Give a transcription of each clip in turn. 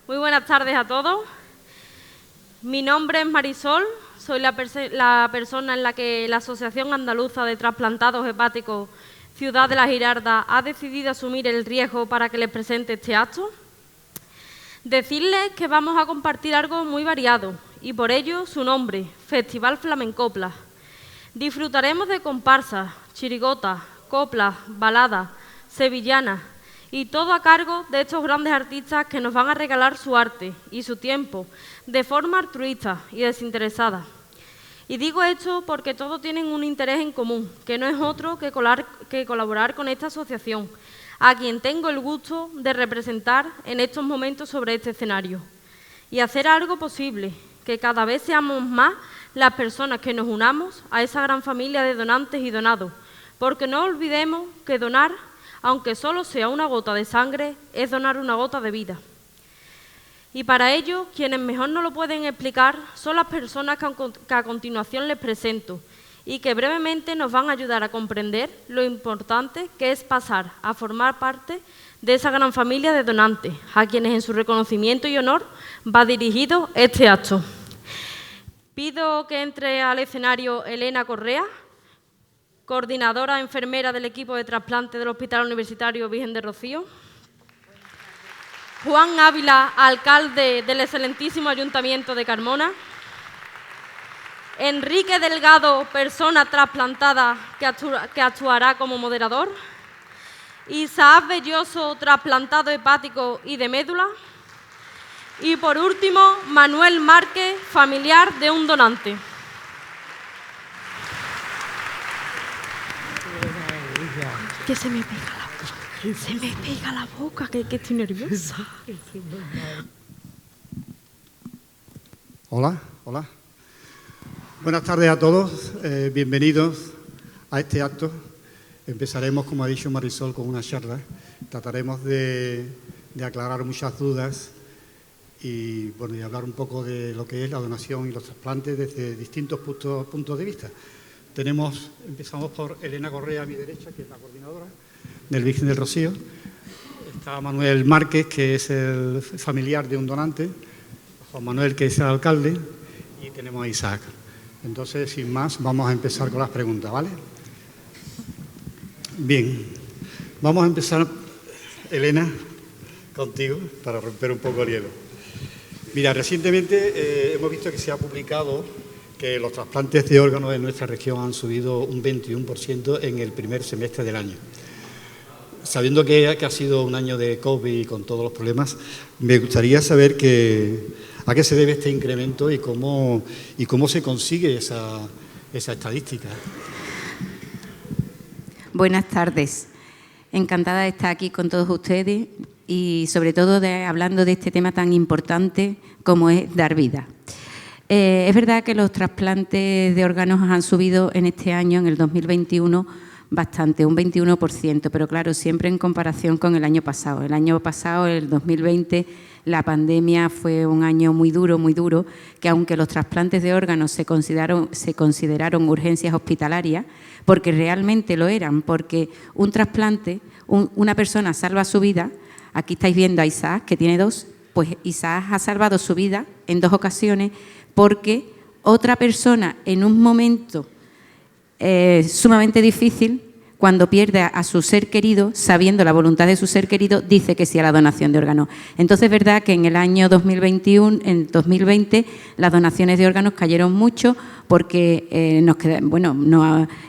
Muy buenas tardes a todos. Mi nombre es Marisol, soy la persona en la que la Asociación Andaluza de Trasplantados Hepáticos Ciudad de la Girarda ha decidido asumir el riesgo para que les presente este acto. Decirles que vamos a compartir algo muy variado y por ello su nombre, Festival Flamencoplas. Disfrutaremos de comparsas, chirigotas, coplas, baladas, sevillanas y todo a cargo de estos grandes artistas que nos van a regalar su arte y su tiempo de forma altruista y desinteresada. Y digo esto porque todos tienen un interés en común, que no es otro que colaborar con esta asociación, a quien tengo el gusto de representar en estos momentos sobre este escenario, y hacer algo posible, que cada vez seamos más las personas que nos unamos a esa gran familia de donantes y donados, porque no olvidemos que donar, aunque solo sea una gota de sangre, es donar una gota de vida. Y para ello, quienes mejor nos lo pueden explicar son las personas que a continuación les presento y que brevemente nos van a ayudar a comprender lo importante que es pasar a formar parte de esa gran familia de donantes, a quienes en su reconocimiento y honor va dirigido este acto. Pido que entre al escenario Elena Correa, coordinadora enfermera del equipo de trasplante del Hospital Universitario Virgen del Rocío. Juan Ávila, alcalde del excelentísimo Ayuntamiento de Carmona. Enrique Delgado, persona trasplantada que actuará como moderador. Isaac Belloso, trasplantado hepático y de médula. Y por último, Manuel Márquez, familiar de un donante. Que se me pega la boca, se me pega la boca, que estoy nerviosa. Hola. Buenas tardes a todos, bienvenidos a este acto. Empezaremos, como ha dicho Marisol, con una charla. Trataremos de aclarar muchas dudas y hablar un poco de lo que es la donación y los trasplantes desde distintos puntos de vista. Empezamos por Elena Correa a mi derecha, que es la coordinadora del Virgen del Rocío. Está Manuel Márquez, que es el familiar de un donante. Juan Manuel, que es el alcalde. Y tenemos a Isaac. Entonces, sin más, vamos a empezar con las preguntas, ¿vale? Bien, vamos a empezar, Elena, contigo, para romper un poco el hielo. Mira, recientemente hemos visto que se ha publicado que los trasplantes de órganos en nuestra región han subido un 21% en el primer semestre del año. Sabiendo que ha sido un año de COVID y con todos los problemas, me gustaría saber a qué se debe este incremento y cómo se consigue esa estadística. Buenas tardes. Encantada de estar aquí con todos ustedes y sobre todo hablando de este tema tan importante como es dar vida. Es verdad que los trasplantes de órganos han subido en este año, en el 2021, bastante, un 21%, pero claro, siempre en comparación con el año pasado. El año pasado, el 2020, la pandemia fue un año muy duro, que aunque los trasplantes de órganos se consideraron urgencias hospitalarias, porque realmente lo eran, porque un trasplante, una persona salva su vida. Aquí estáis viendo a Isaac, que tiene 2, pues Isaac ha salvado su vida en 2 ocasiones, porque otra persona en un momento sumamente difícil, cuando pierde a su ser querido, sabiendo la voluntad de su ser querido, dice que sí a la donación de órganos. Entonces es verdad que en el año 2020, las donaciones de órganos cayeron mucho porque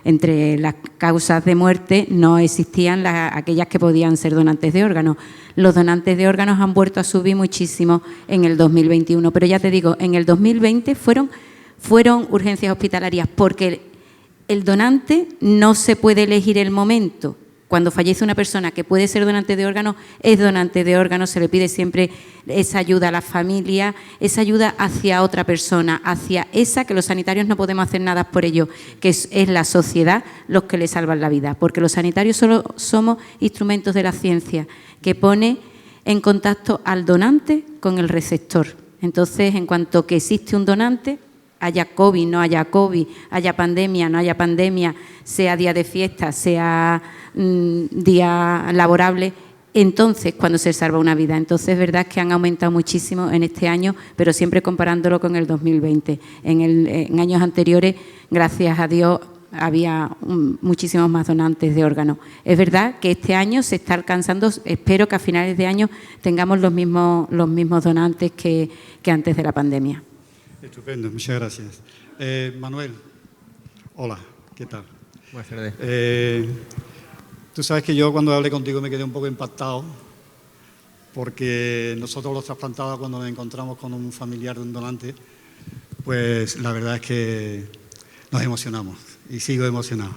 entre las causas de muerte no existían aquellas que podían ser donantes de órganos. Los donantes de órganos han vuelto a subir muchísimo en el 2021, pero ya te digo, en el 2020 fueron urgencias hospitalarias porque el donante no se puede elegir el momento. Cuando fallece una persona que puede ser donante de órganos, es donante de órganos, se le pide siempre esa ayuda a la familia, esa ayuda hacia otra persona, hacia esa que los sanitarios no podemos hacer nada por ello, que es la sociedad los que le salvan la vida, porque los sanitarios solo somos instrumentos de la ciencia que pone en contacto al donante con el receptor. Entonces, en cuanto que existe un donante, haya COVID, no haya COVID, haya pandemia, no haya pandemia, sea día de fiesta, sea día laborable, entonces cuando se salva una vida. Entonces es verdad que han aumentado muchísimo en este año, pero siempre comparándolo con el 2020. En años anteriores, gracias a Dios, había muchísimos más donantes de órganos. Es verdad que este año se está alcanzando, espero que a finales de año tengamos los mismos donantes que antes de la pandemia. Estupendo, muchas gracias. Manuel, hola, ¿qué tal? Buenas tardes. Tú sabes que yo cuando hablé contigo me quedé un poco impactado porque nosotros los trasplantados cuando nos encontramos con un familiar de un donante, pues la verdad es que nos emocionamos y sigo emocionado.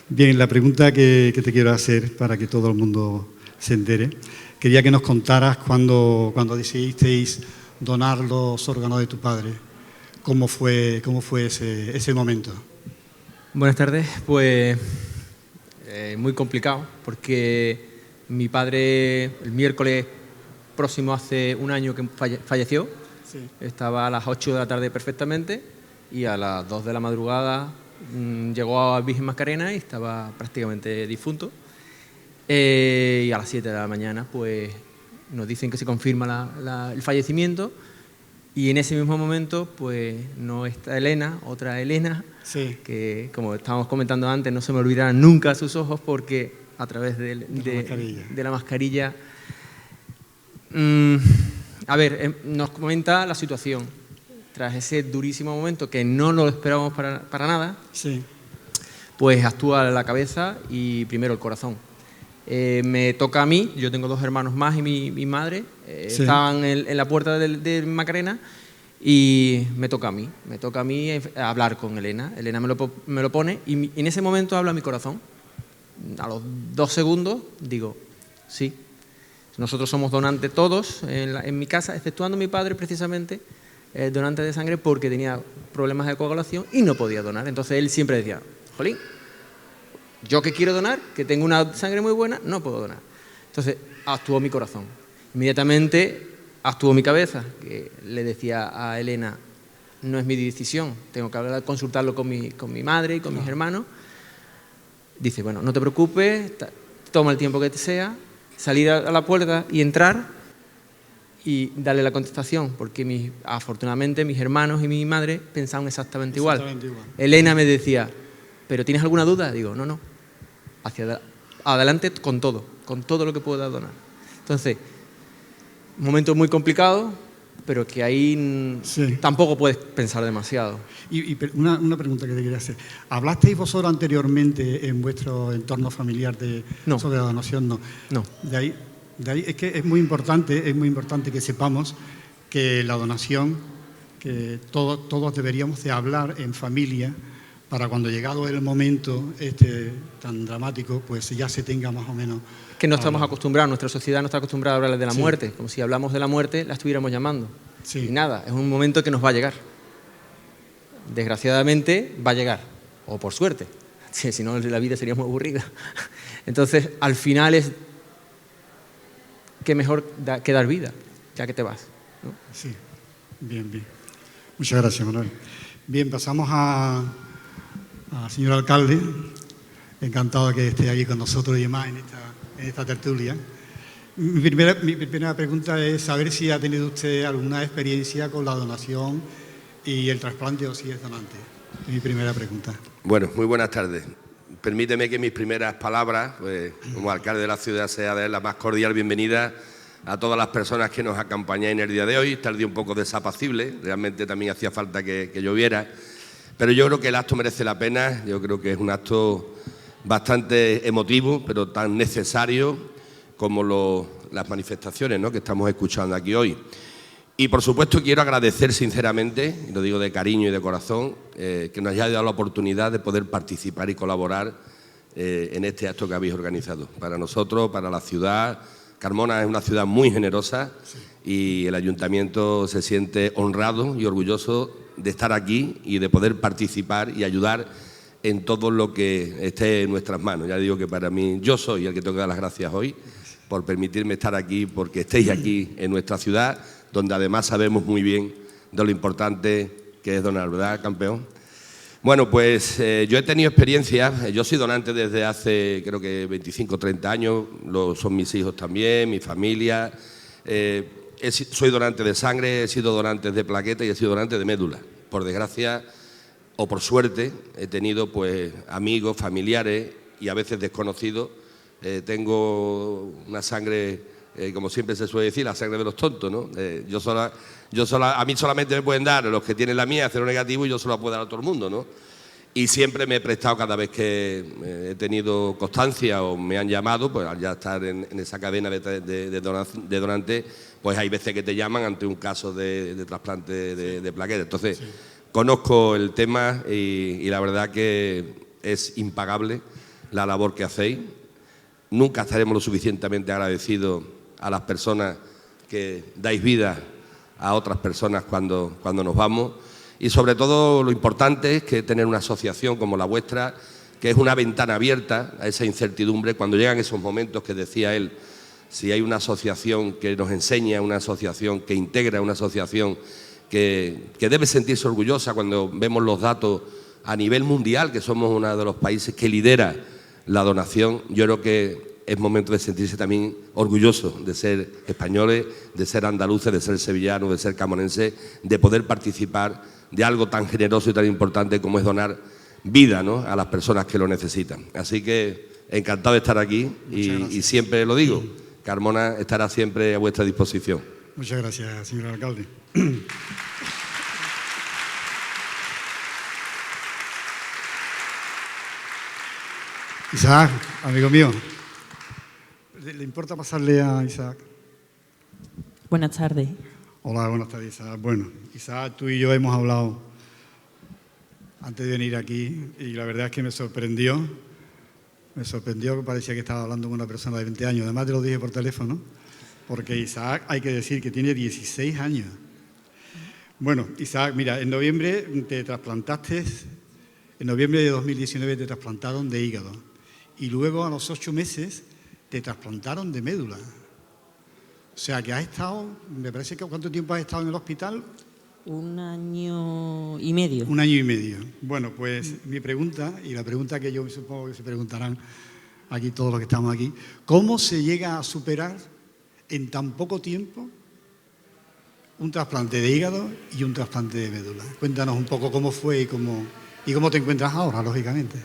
Bien, la pregunta que te quiero hacer para que todo el mundo se entere, quería que nos contaras cuando decidisteis donar los órganos de tu padre, ¿cómo fue ese momento? Buenas tardes, pues muy complicado porque mi padre el miércoles próximo hace un año que falleció, sí. Estaba a las 8 de la tarde perfectamente y a las 2 de la madrugada llegó a Virgen Macarena y estaba prácticamente difunto. Y a las 7 de la mañana pues nos dicen que se confirma el fallecimiento y en ese mismo momento pues no está Elena, otra Elena, sí. Que como estábamos comentando antes no se me olvidarán nunca sus ojos porque a través de la mascarilla nos comenta la situación. Tras ese durísimo momento que no lo esperábamos para nada, sí. Pues actúa la cabeza y primero el corazón. Me toca a mí, yo tengo 2 hermanos más y mi madre, sí. Estaban en la puerta de Macarena y me toca a mí hablar con Elena. Elena me lo pone y en ese momento habla mi corazón. A los 2 segundos digo, sí, nosotros somos donantes todos en mi casa, exceptuando mi padre precisamente, donante de sangre porque tenía problemas de coagulación y no podía donar. Entonces él siempre decía, jolín, yo que quiero donar, que tengo una sangre muy buena, no puedo donar. Entonces actuó mi corazón. Inmediatamente actuó mi cabeza, que le decía a Elena, no es mi decisión, tengo que consultarlo con mi madre y con mis hermanos. Dice, bueno, no te preocupes, toma el tiempo que te sea, salir a la puerta y entrar y darle la contestación, porque afortunadamente mis hermanos y mi madre pensaban exactamente igual. Elena me decía, ¿pero tienes alguna duda? Digo, no, hacia adelante con todo lo que pueda donar. Entonces, un momento muy complicado, pero que ahí sí. Tampoco puedes pensar demasiado. Y una pregunta que te quería hacer. ¿Hablasteis vosotros anteriormente en vuestro entorno familiar sobre la donación? No. De ahí es que es muy importante que sepamos que la donación, que todos deberíamos de hablar en familia para cuando llegado el momento tan dramático, pues ya se tenga más o menos... Que no estamos acostumbrados, nuestra sociedad no está acostumbrada a hablar de la muerte, como si hablamos de la muerte la estuviéramos llamando. Sí. Y nada, es un momento que nos va a llegar. Desgraciadamente va a llegar, o por suerte, si no la vida sería muy aburrida. Entonces, al final es que mejor que dar vida, ya que te vas, ¿no? Sí, bien. Muchas gracias, Manuel. Bien, pasamos al señor alcalde. Encantado de que esté aquí con nosotros y demás en esta tertulia. Mi primera pregunta es saber si ha tenido usted alguna experiencia con la donación y el trasplante o si es donante. Es mi primera pregunta. Bueno, muy buenas tardes. Permíteme que mis primeras palabras, pues, como alcalde de la ciudad, sea de la más cordial bienvenida a todas las personas que nos acompañáis en el día de hoy. Está el día un poco desapacible, realmente también hacía falta que lloviera, pero yo creo que el acto merece la pena. Yo creo que es un acto bastante emotivo, pero tan necesario como las manifestaciones, ¿no?, que estamos escuchando aquí hoy. Y, por supuesto, quiero agradecer sinceramente, y lo digo de cariño y de corazón, que nos haya dado la oportunidad de poder participar y colaborar en este acto que habéis organizado. Para nosotros, para la ciudad, Carmona es una ciudad muy generosa, sí. Y el ayuntamiento se siente honrado y orgulloso de estar aquí y de poder participar y ayudar en todo lo que esté en nuestras manos. Ya digo que para mí, yo soy el que tengo que dar las gracias hoy por permitirme estar aquí, porque estéis aquí en nuestra ciudad, donde además sabemos muy bien de lo importante que es donar, ¿verdad, campeón? Bueno, pues yo he tenido experiencia, yo soy donante desde hace creo que 25 o 30 años, son mis hijos también, mi familia, soy donante de sangre, he sido donante de plaquetas y he sido donante de médula. Por desgracia o por suerte he tenido pues amigos, familiares y a veces desconocidos. Tengo una sangre, como siempre se suele decir, la sangre de los tontos, ¿no? A mí solamente me pueden dar los que tienen la mía, cero negativo, y yo se la puedo dar a todo el mundo, ¿no? Y siempre me he prestado cada vez que he tenido constancia o me han llamado, pues al ya estar en esa cadena de donantes, pues hay veces que te llaman ante un caso de trasplante de plaquetas. Entonces, sí, conozco el tema y la verdad que es impagable la labor que hacéis. Nunca estaremos lo suficientemente agradecidos a las personas que dais vida a otras personas cuando nos vamos. Y sobre todo lo importante es que tener una asociación como la vuestra, que es una ventana abierta a esa incertidumbre, cuando llegan esos momentos que decía él, si hay una asociación que nos enseña, una asociación que integra, una asociación que debe sentirse orgullosa cuando vemos los datos a nivel mundial, que somos uno de los países que lidera la donación. Yo creo que es momento de sentirse también orgulloso de ser españoles, de ser andaluces, de ser sevillanos, de ser camonenses, de poder participar de algo tan generoso y tan importante como es donar vida, ¿no?, a las personas que lo necesitan. Así que encantado de estar aquí y siempre lo digo, Carmona estará siempre a vuestra disposición. Muchas gracias, señor alcalde. Isaac, amigo mío, ¿le importa pasarle a Isaac? Buenas tardes. Hola, buenas tardes, Isaac. Bueno, Isaac, tú y yo hemos hablado antes de venir aquí y la verdad es que me sorprendió que parecía que estaba hablando con una persona de 20 años. Además te lo dije por teléfono, porque Isaac, hay que decir que tiene 16 años. Bueno, Isaac, mira, en noviembre de 2019 te trasplantaron de hígado y luego a los 8 meses te trasplantaron de médula. O sea, que has estado, me parece que ¿cuánto tiempo has estado en el hospital? 1 año y medio. 1 año y medio. Bueno, pues mi pregunta, y la pregunta que yo supongo que se preguntarán aquí todos los que estamos aquí, ¿cómo se llega a superar en tan poco tiempo un trasplante de hígado y un trasplante de médula? Cuéntanos un poco cómo fue y cómo te encuentras ahora, lógicamente.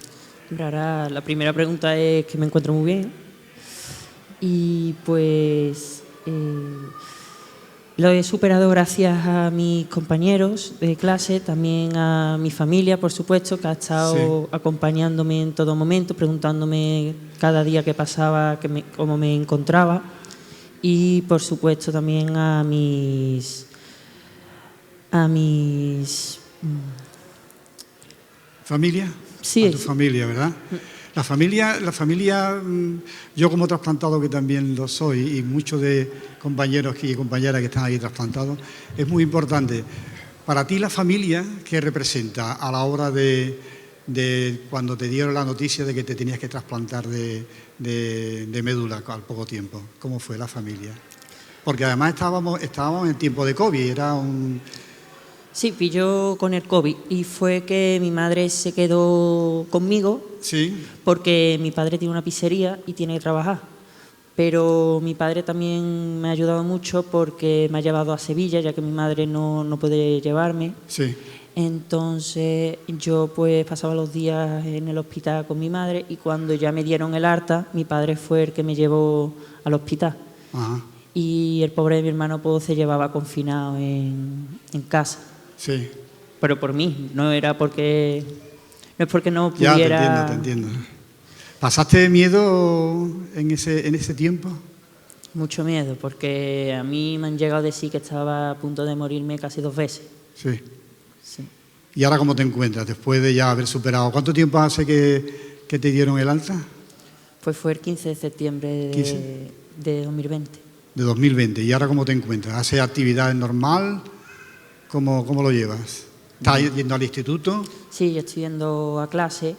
Ahora, la primera pregunta es que me encuentro muy bien y pues lo he superado gracias a mis compañeros de clase, también a mi familia, por supuesto, que ha estado acompañándome en todo momento, preguntándome cada día que pasaba, cómo me encontraba, y por supuesto también a mis ¿Familia? Sí. A tu familia, ¿verdad? La familia, yo como trasplantado que también lo soy y muchos de compañeros y compañeras que están ahí trasplantados, es muy importante. Para ti la familia, ¿qué representa a la hora de cuando te dieron la noticia de que te tenías que trasplantar de médula al poco tiempo? ¿Cómo fue la familia? Porque además estábamos en tiempo de COVID, era un... Sí, pilló con el COVID y fue que mi madre se quedó conmigo, sí, porque mi padre tiene una pizzería y tiene que trabajar. Pero mi padre también me ha ayudado mucho porque me ha llevado a Sevilla, ya que mi madre no puede llevarme. Sí. Entonces yo pues pasaba los días en el hospital con mi madre y cuando ya me dieron el alta, mi padre fue el que me llevó al hospital. Ajá. Y el pobre de mi hermano pues se llevaba confinado en casa. Sí. Pero por mí, no es porque no pudiera... Ya, te entiendo. ¿Pasaste miedo en ese tiempo? Mucho miedo, porque a mí me han llegado a decir que estaba a punto de morirme casi 2 veces. Sí. Sí. ¿Y ahora cómo te encuentras después de ya haber superado? ¿Cuánto tiempo hace que te dieron el alta? Pues fue el 15 de septiembre de 2020. De 2020. ¿Y ahora cómo te encuentras? ¿Haces actividades normal? ¿Cómo lo llevas? ¿Estás yendo al instituto? Sí, yo estoy yendo a clase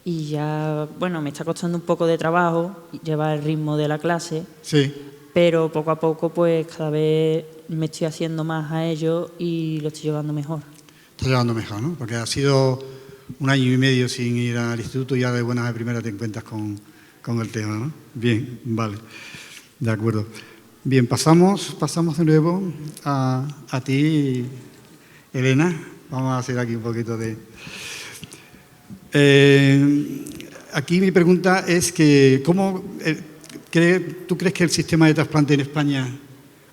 y ya, bueno, me está costando un poco de trabajo llevar el ritmo de la clase. Sí. Pero poco a poco, pues cada vez me estoy haciendo más a ello y lo estoy llevando mejor. Estás llevando mejor, ¿no? Porque ha sido un año y medio sin ir al instituto y ya de buenas a primeras te encuentras con el tema, ¿no? Bien, vale, de acuerdo. Bien, pasamos de nuevo a ti, Elena. Vamos a hacer aquí un poquito de... aquí mi pregunta es que, ¿tú crees que el sistema de trasplante en España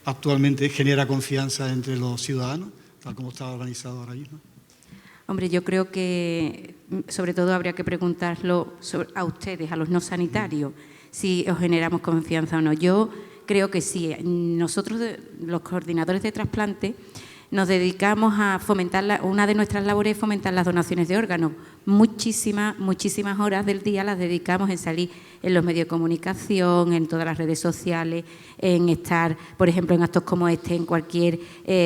actualmente genera confianza entre los ciudadanos, tal como está organizado ahora mismo? Hombre, yo creo que sobre todo habría que preguntarlo a ustedes, a los no sanitarios, si os generamos confianza o no. Yo creo que sí. Nosotros, los coordinadores de trasplante, nos dedicamos a fomentar, una de nuestras labores es fomentar las donaciones de órganos. Muchísimas horas del día las dedicamos en salir en los medios de comunicación, en todas las redes sociales, en estar, por ejemplo, en actos como este, en cualquier,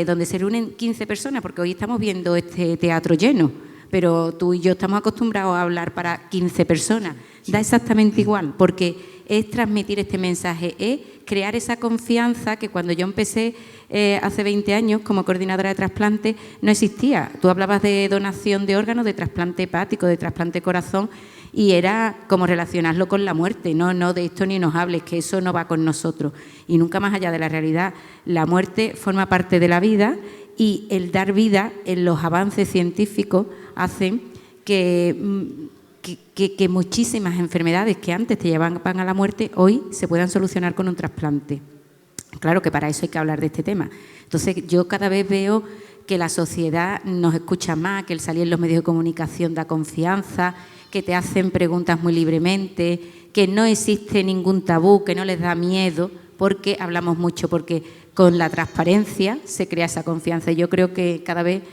donde se reúnen 15 personas, porque hoy estamos viendo este teatro lleno, pero tú y yo estamos acostumbrados a hablar para 15 personas. Da exactamente igual, porque es transmitir este mensaje, es crear esa confianza que cuando yo empecé hace 20 años como coordinadora de trasplante no existía. Tú hablabas de donación de órganos, de trasplante hepático, de trasplante corazón, y era como relacionarlo con la muerte. No, de esto ni nos hables, que eso no va con nosotros. Y nunca más allá de la realidad. La muerte forma parte de la vida y el dar vida en los avances científicos hacen que muchísimas enfermedades que antes te llevaban a la muerte hoy se puedan solucionar con un trasplante. Claro que para eso hay que hablar de este tema. Entonces yo cada vez veo que la sociedad nos escucha más, que el salir en los medios de comunicación da confianza, que te hacen preguntas muy libremente, que no existe ningún tabú, que no les da miedo, porque hablamos mucho, porque con la transparencia se crea esa confianza. Y yo creo que cada vez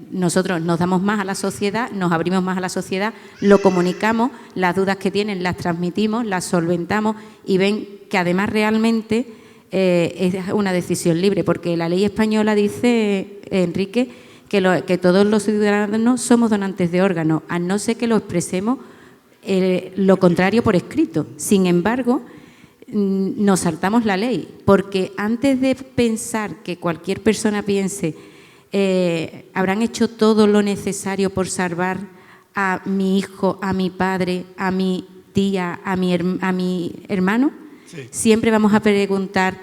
nosotros nos damos más a la sociedad, nos abrimos más a la sociedad, lo comunicamos, las dudas que tienen las transmitimos, las solventamos y ven que además realmente es una decisión libre, porque la ley española dice, Enrique, que todos los ciudadanos somos donantes de órganos, a no ser que lo expresemos lo contrario por escrito. Sin embargo, nos saltamos la ley, porque antes de pensar que cualquier persona piense habrán hecho todo lo necesario por salvar a mi hijo, a mi padre, a mi tía, a mi hermano, sí. Siempre vamos a preguntar,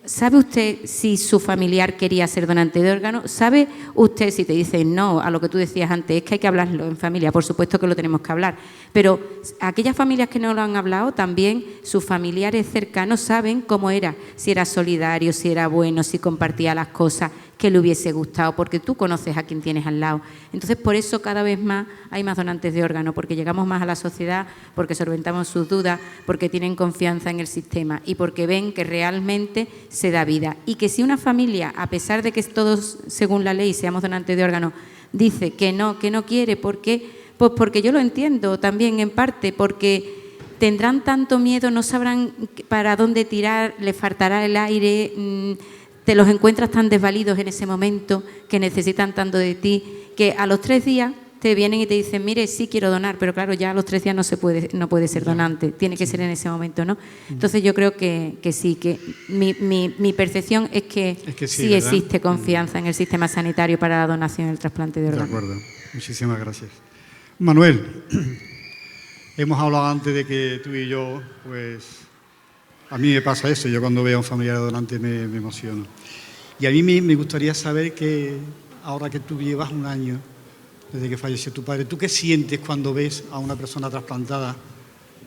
¿sabe usted si su familiar quería ser donante de órganos? ¿Sabe usted si te dicen no a lo que tú decías antes? Es que hay que hablarlo en familia, por supuesto que lo tenemos que hablar. Pero aquellas familias que no lo han hablado, también sus familiares cercanos saben cómo era, si era solidario, si era bueno, si compartía las cosas que le hubiese gustado, porque tú conoces a quien tienes al lado. Entonces, por eso cada vez más hay más donantes de órganos, porque llegamos más a la sociedad, porque solventamos sus dudas, porque tienen confianza en el sistema y porque ven que realmente se da vida. Y que si una familia, a pesar de que todos, según la ley, seamos donantes de órganos, dice que no quiere, ¿por qué? Pues porque yo lo entiendo también en parte, porque tendrán tanto miedo, no sabrán para dónde tirar, les faltará el aire, te los encuentras tan desvalidos en ese momento, que necesitan tanto de ti, que a los 3 días te vienen y te dicen, mire, sí quiero donar, pero claro, ya a los 3 días no puede ser donante, tiene que ser en ese momento, ¿no? Entonces yo creo que sí, que mi percepción es que sí existe confianza en el sistema sanitario para la donación y el trasplante de órganos. De acuerdo, muchísimas gracias. Manuel, hemos hablado antes de que tú y yo, pues a mí me pasa eso, yo cuando veo a un familiar donante me emociono. Y a mí me gustaría saber que ahora que tú llevas un año desde que falleció tu padre, ¿tú qué sientes cuando ves a una persona trasplantada?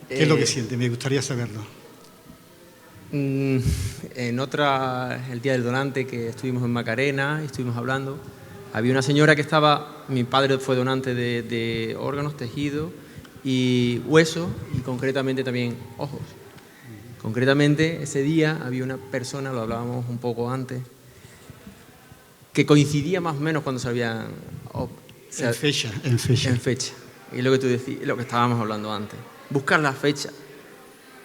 ¿Qué es lo que sientes? Me gustaría saberlo. En el Día del Donante, que estuvimos en Macarena, estuvimos hablando, había una señora que mi padre fue donante de órganos, tejidos y huesos, y concretamente también ojos. Concretamente, ese día había una persona, lo hablábamos un poco antes, que coincidía más o menos cuando se habían... En fecha. Y lo que tú decías, lo que estábamos hablando antes. Buscar la fecha.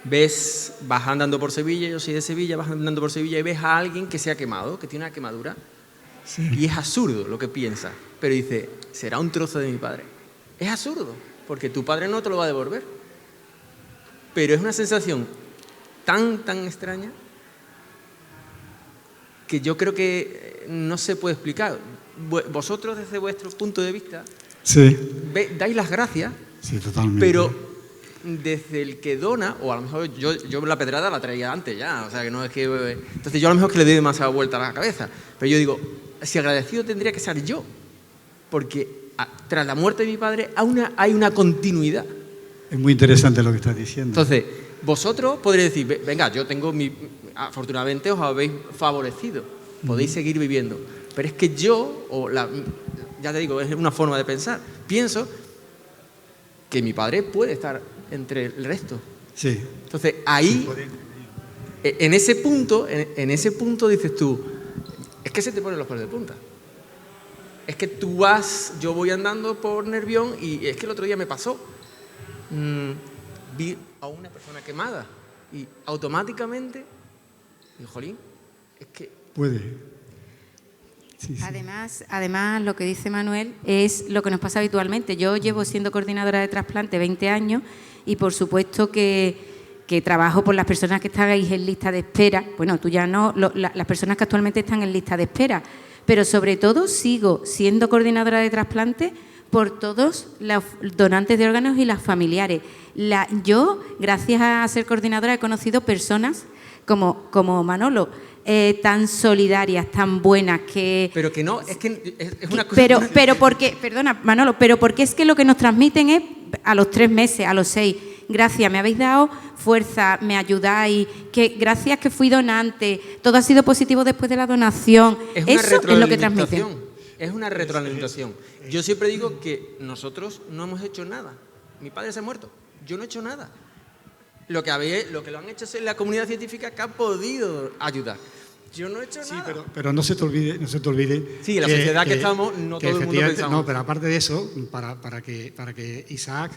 Vas andando por Sevilla, yo soy de Sevilla, vas andando por Sevilla y ves a alguien que se ha quemado, que tiene una quemadura. Sí. Y es absurdo lo que piensas. Pero dice, será un trozo de mi padre. Es absurdo, porque tu padre no te lo va a devolver. Pero es una sensación tan extraña que yo creo que no se puede explicar. vosotros desde vuestro punto de vista sí. Dais las gracias, sí, totalmente. Pero desde el que dona, o a lo mejor yo la pedrada la traía antes ya, o sea que no es que... Entonces yo a lo mejor que le doy demasiada vuelta a la cabeza, pero yo digo, si agradecido tendría que ser yo, porque tras la muerte de mi padre hay una continuidad. Es muy interesante lo que estás diciendo. Entonces, vosotros podréis decir, venga, yo tengo afortunadamente os habéis favorecido, podéis seguir viviendo, pero es que yo, ya te digo, es una forma de pensar, pienso que mi padre puede estar entre el resto. Sí. Entonces, ahí, en ese punto dices tú, es que se te ponen los pelos de punta. Es que yo voy andando por Nervión y es que el otro día me pasó. Vi a una persona quemada y automáticamente, digo, jolín, es que... Puede. Sí, sí. Además, lo que dice Manuel es lo que nos pasa habitualmente. Yo llevo siendo coordinadora de trasplante 20 años y por supuesto que trabajo por las personas que estáis en lista de espera. Bueno, tú ya no, las personas que actualmente están en lista de espera, pero sobre todo sigo siendo coordinadora de trasplante por todos los donantes de órganos y las familiares. Yo, gracias a ser coordinadora, he conocido personas como Manolo, tan solidarias, tan buenas, que... Pero que no, es que es una cosa... Pero porque, perdona, Manolo, pero porque es que lo que nos transmiten es a los 3 meses, a los 6, gracias, me habéis dado fuerza, me ayudáis, que gracias que fui donante, todo ha sido positivo después de la donación. Eso es lo que transmiten. Es una retroalimentación. Yo siempre digo que nosotros no hemos hecho nada. Mi padre se ha muerto, yo no he hecho nada. Lo que lo han hecho es la comunidad científica que ha podido ayudar. Yo no he hecho nada. Pero no se te olvide. Sí, en la sociedad que estamos, no todo el mundo pensamos. No, pero aparte de eso, para que Isaac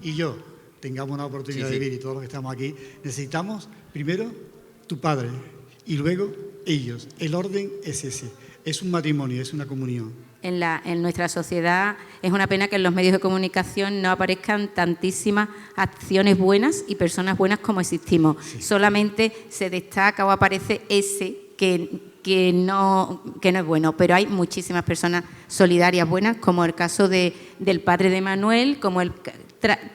y yo tengamos una oportunidad de vivir y todos los que estamos aquí, necesitamos primero tu padre y luego ellos. El orden es ese. Es un matrimonio, es una comunión. En nuestra sociedad es una pena que en los medios de comunicación no aparezcan tantísimas acciones buenas y personas buenas como existimos. Sí. Solamente se destaca o aparece ese que no es bueno, pero hay muchísimas personas solidarias buenas, como el caso del padre de Manuel, como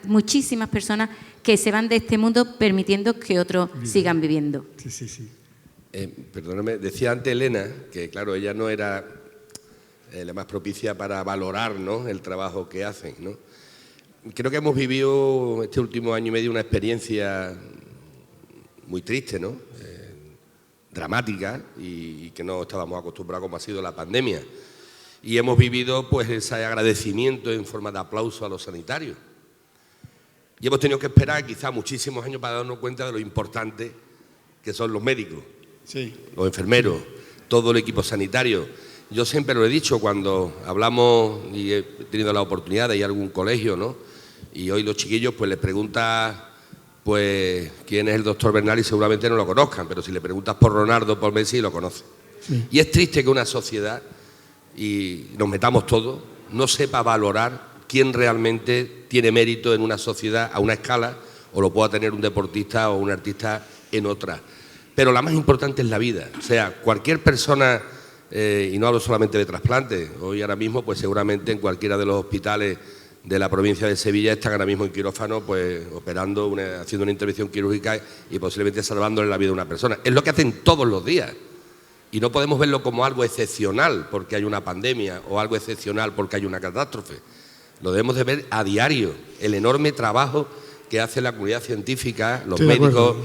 muchísimas personas que se van de este mundo permitiendo que otros sigan viviendo. Sí. Perdóname, decía antes Elena que, claro, ella no era la más propicia para valorar, ¿no?, el trabajo que hacen, ¿no? Creo que hemos vivido este último año y medio una experiencia muy triste, ¿no?, dramática y que no estábamos acostumbrados como ha sido la pandemia. Y hemos vivido pues ese agradecimiento en forma de aplauso a los sanitarios. Y hemos tenido que esperar quizá muchísimos años para darnos cuenta de lo importante que son los médicos, los enfermeros, todo el equipo sanitario. Yo siempre lo he dicho cuando hablamos y he tenido la oportunidad de ir a algún colegio, ¿no? Y hoy los chiquillos pues les preguntas pues quién es el doctor Bernal y seguramente no lo conozcan, pero si le preguntas por Ronaldo, por Messi, lo conocen. Sí. Y es triste que una sociedad, y nos metamos todos, no sepa valorar quién realmente tiene mérito en una sociedad a una escala o lo pueda tener un deportista o un artista en otra. Pero la más importante es la vida. O sea, cualquier persona, y no hablo solamente de trasplantes, hoy ahora mismo pues seguramente en cualquiera de los hospitales de la provincia de Sevilla están ahora mismo en quirófano pues operando, haciendo una intervención quirúrgica y posiblemente salvándole la vida a una persona. Es lo que hacen todos los días. Y no podemos verlo como algo excepcional porque hay una pandemia o algo excepcional porque hay una catástrofe. Lo debemos de ver a diario, el enorme trabajo que hace la comunidad científica, los médicos,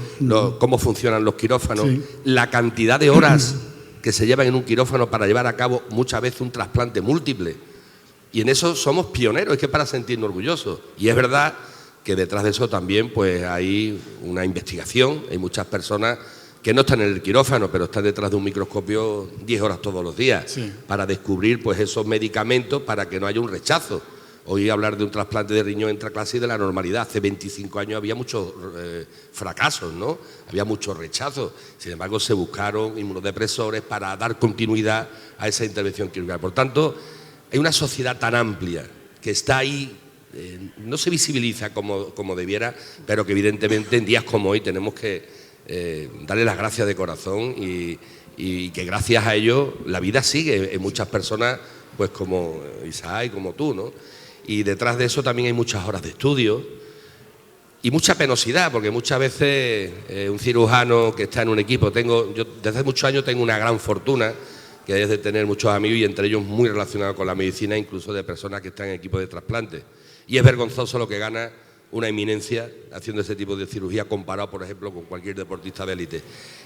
cómo funcionan los quirófanos, la cantidad de horas que se llevan en un quirófano para llevar a cabo muchas veces un trasplante múltiple. Y en eso somos pioneros, es que para sentirnos orgullosos. Y es verdad que detrás de eso también pues hay una investigación, hay muchas personas que no están en el quirófano, pero están detrás de un microscopio 10 horas todos los días para descubrir pues esos medicamentos para que no haya un rechazo. Hoy hablar de un trasplante de riñón entra casi de la normalidad. Hace 25 años había muchos fracasos, ¿no? Había muchos rechazos. Sin embargo, se buscaron inmunodepresores para dar continuidad a esa intervención quirúrgica. Por tanto, hay una sociedad tan amplia que está ahí, no se visibiliza como debiera, pero que evidentemente en días como hoy tenemos que darle las gracias de corazón y que gracias a ello la vida sigue en muchas personas pues como Isaac y como tú, ¿no? Y detrás de eso también hay muchas horas de estudio y mucha penosidad, porque muchas veces un cirujano que está en un equipo, yo desde hace muchos años tengo una gran fortuna, que es de tener muchos amigos y entre ellos muy relacionados con la medicina, incluso de personas que están en equipos de trasplante. Y es vergonzoso lo que gana una eminencia haciendo ese tipo de cirugía comparado, por ejemplo, con cualquier deportista de élite.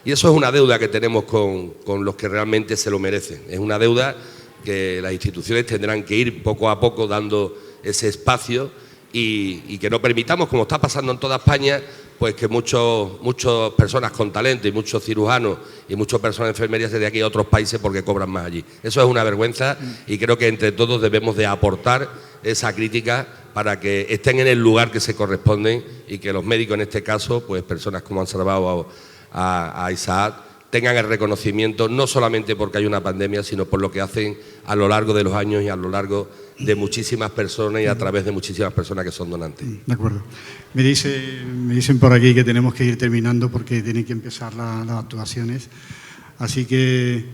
Y eso es una deuda que tenemos con los que realmente se lo merecen. Es una deuda que las instituciones tendrán que ir poco a poco dando ese espacio y que no permitamos, como está pasando en toda España, pues que muchas personas con talento y muchos cirujanos y muchas personas de enfermería se de aquí a otros países porque cobran más allí. Eso es una vergüenza y creo que entre todos debemos de aportar esa crítica para que estén en el lugar que se corresponden y que los médicos, en este caso, pues personas como han salvado a Isaac, tengan el reconocimiento no solamente porque hay una pandemia, sino por lo que hacen a lo largo de los años y a lo largo de muchísimas personas y a través de muchísimas personas que son donantes. De acuerdo. Me dicen por aquí que tenemos que ir terminando porque tienen que empezar las actuaciones. Así que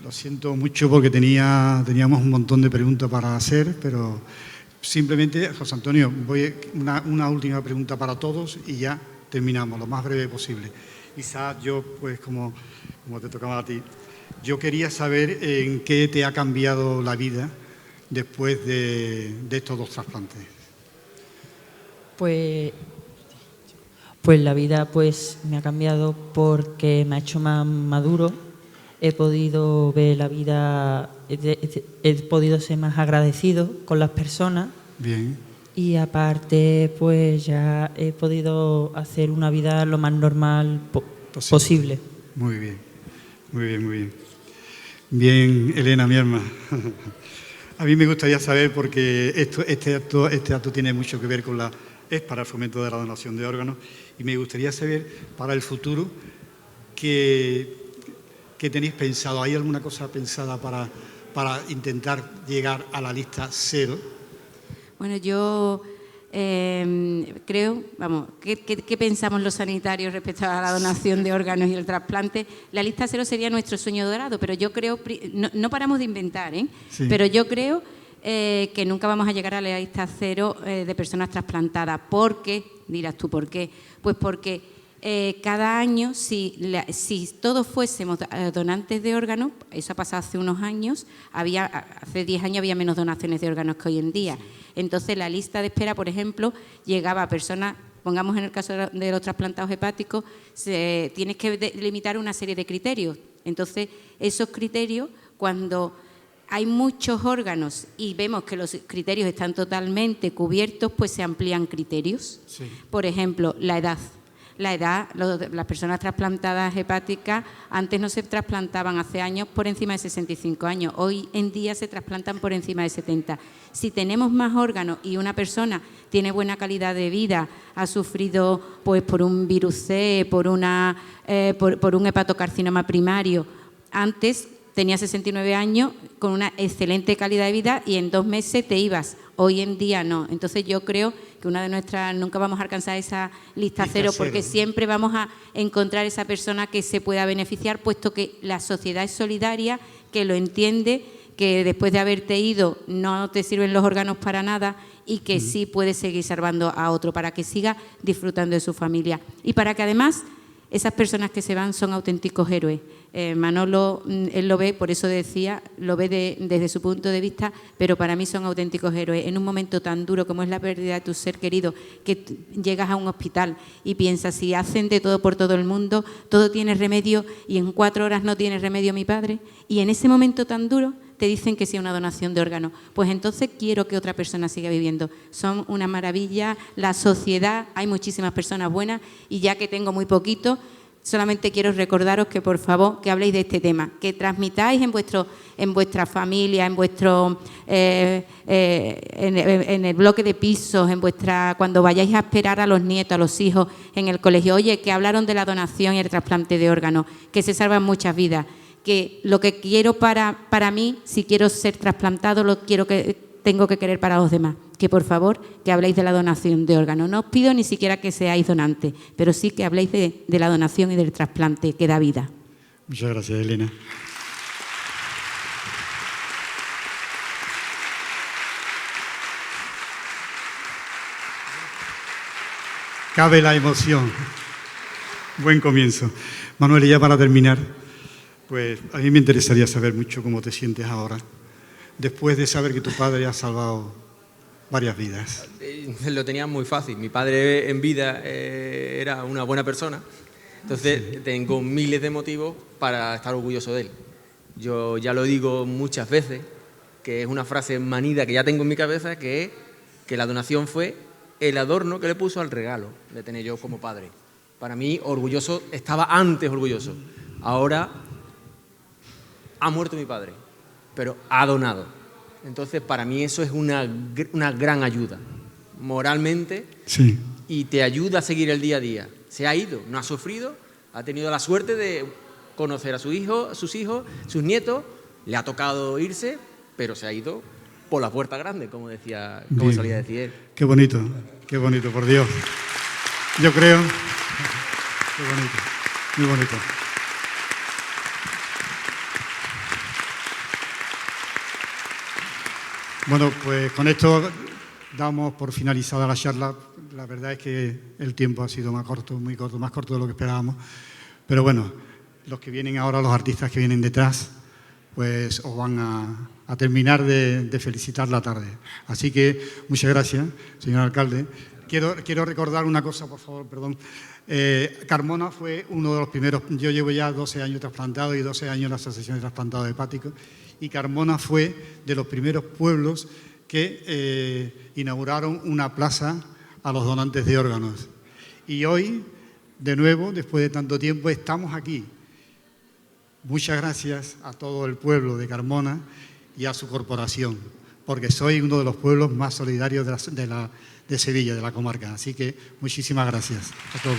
lo siento mucho porque teníamos un montón de preguntas para hacer, pero simplemente, José Antonio, una última pregunta para todos y ya terminamos, lo más breve posible. Isaac, yo, pues como te tocaba a ti, yo quería saber en qué te ha cambiado la vida después de estos 2 trasplantes. Pues la vida pues me ha cambiado porque me ha hecho más maduro. He podido ver la vida, he podido ser más agradecido con las personas. Bien. Y aparte, pues ya he podido hacer una vida lo más normal posible. Muy bien, muy bien, muy bien. Bien, Elena, mi hermana. A mí me gustaría saber, porque este acto tiene mucho que ver es para el fomento de la donación de órganos, y me gustaría saber para el futuro qué tenéis pensado. ¿Hay alguna cosa pensada para intentar llegar a la lista 0? Bueno, yo creo, ¿qué pensamos los sanitarios respecto a la donación de órganos y el trasplante? La lista 0 sería nuestro sueño dorado, pero yo creo, no paramos de inventar, Sí. Pero yo creo que nunca vamos a llegar a la lista 0 de personas trasplantadas. ¿Por qué? Dirás tú, ¿por qué? Pues porque cada año, si todos fuésemos donantes de órganos, eso ha pasado hace unos años, hace 10 años había menos donaciones de órganos que hoy en día. Entonces, la lista de espera, por ejemplo, llegaba a personas, pongamos en el caso de los trasplantados hepáticos, tienes que limitar una serie de criterios. Entonces, esos criterios, cuando hay muchos órganos y vemos que los criterios están totalmente cubiertos, pues se amplían criterios. Sí. Por ejemplo, la edad. Las personas trasplantadas hepáticas antes no se trasplantaban hace años por encima de 65 años, hoy en día se trasplantan por encima de 70. Si tenemos más órganos y una persona tiene buena calidad de vida, ha sufrido pues por un virus C, por un hepatocarcinoma primario, antes tenía 69 años con una excelente calidad de vida y en 2 meses te ibas. Hoy en día no. Entonces yo creo que nunca vamos a alcanzar esa lista 0 porque siempre vamos a encontrar esa persona que se pueda beneficiar, puesto que la sociedad es solidaria, que lo entiende, que después de haberte ido no te sirven los órganos para nada y que sí puedes seguir salvando a otro para que siga disfrutando de su familia. Y para que además esas personas que se van son auténticos héroes. Manolo, él lo ve, por eso decía, lo ve desde su punto de vista, pero para mí son auténticos héroes. En un momento tan duro como es la pérdida de tu ser querido, que llegas a un hospital y piensas, si hacen de todo por todo el mundo, todo tiene remedio y en 4 horas no tiene remedio mi padre, y en ese momento tan duro te dicen que sea una donación de órganos, pues entonces quiero que otra persona siga viviendo. Son una maravilla, la sociedad, hay muchísimas personas buenas y ya que tengo muy poquito, solamente quiero recordaros que por favor que habléis de este tema, que transmitáis en vuestra familia, en el bloque de pisos, cuando vayáis a esperar a los nietos, a los hijos en el colegio, oye, que hablaron de la donación y el trasplante de órganos, que se salvan muchas vidas. Que lo que quiero para mí, si quiero ser trasplantado, tengo que querer para los demás. Que por favor, que habléis de la donación de órganos. No os pido ni siquiera que seáis donantes, pero sí que habléis de la donación y del trasplante, que da vida. Muchas gracias, Elena. cabe la emoción. Buen comienzo. Manuel, y ya para terminar, pues a mí me interesaría saber mucho cómo te sientes ahora, después de saber que tu padre ha salvado varias vidas. Lo tenía muy fácil. Mi padre en vida era una buena persona, entonces tengo miles de motivos para estar orgulloso de él. Yo ya lo digo muchas veces, que es una frase manida que ya tengo en mi cabeza, que es que la donación fue el adorno que le puso al regalo de tener yo como padre. Para mí, orgulloso, estaba antes orgulloso. Ahora ha muerto mi padre, pero ha donado. Entonces, para mí eso es una gran ayuda, moralmente, sí, y te ayuda a seguir el día a día. Se ha ido, no ha sufrido, ha tenido la suerte de conocer a su hijo, sus hijos, sus nietos, le ha tocado irse, pero se ha ido por la puerta grande, como solía decir él. Qué bonito, por Dios. Yo creo... Qué bonito, muy bonito. Bueno, pues con esto damos por finalizada la charla. La verdad es que el tiempo ha sido más corto, muy corto, más corto de lo que esperábamos. Pero bueno, los que vienen ahora, los artistas que vienen detrás, pues os van a terminar de felicitar la tarde. Así que muchas gracias, señor alcalde. Quiero recordar una cosa, por favor, perdón. Carmona fue uno de los primeros, yo llevo ya 12 años trasplantado y 12 años en la Asociación de Trasplantados Hepáticos, y Carmona fue de los primeros pueblos que inauguraron una plaza a los donantes de órganos. Y hoy, de nuevo, después de tanto tiempo, estamos aquí. Muchas gracias a todo el pueblo de Carmona y a su corporación, porque soy uno de los pueblos más solidarios de Sevilla, de la comarca. Así que muchísimas gracias a todos.